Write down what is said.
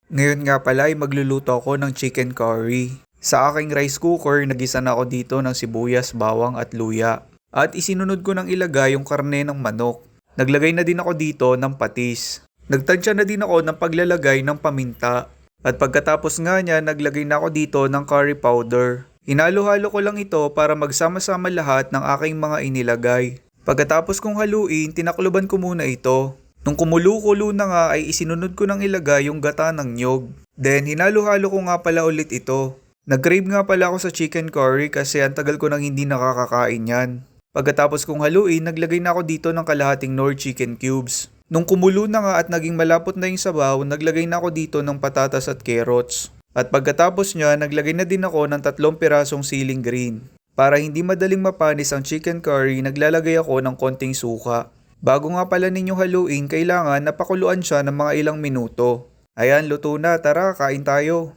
Ngayon nga pala ay magluluto ako ng chicken curry. Sa aking rice cooker, nagisa na ako dito ng sibuyas, bawang at luya. At isinunod ko ng ilagay yung karne ng manok. Naglagay na din ako dito ng patis. Nagtansya na din ako ng paglalagay ng paminta. At pagkatapos nga niya, naglagay na ako dito ng curry powder. Hinalo-halo ko lang ito para magsama-sama lahat ng aking mga inilagay. Pagkatapos kong haluin, tinakluban ko muna ito. Nung kumulo-kulo na nga ay isinunod ko ng ilagay yung gata ng niyog. Then hinalo-halo ko nga pala ulit ito. Nag-crave nga pala ako sa chicken curry kasi ang tagal ko nang hindi nakakakain yan. Pagkatapos kong haluin, naglagay na ako dito ng kalahating Knorr chicken cubes. Nung kumulo na nga at naging malapot na yung sabaw, naglagay na ako dito ng patatas at carrots. At pagkatapos niya, naglagay na din ako ng 3 pirasong siling green. Para hindi madaling mapanis ang chicken curry, naglalagay ako ng konting suka. Bago nga pala ninyo haluin, kailangan napakuluan siya ng mga ilang minuto. Ayan, luto na. Tara, kain tayo.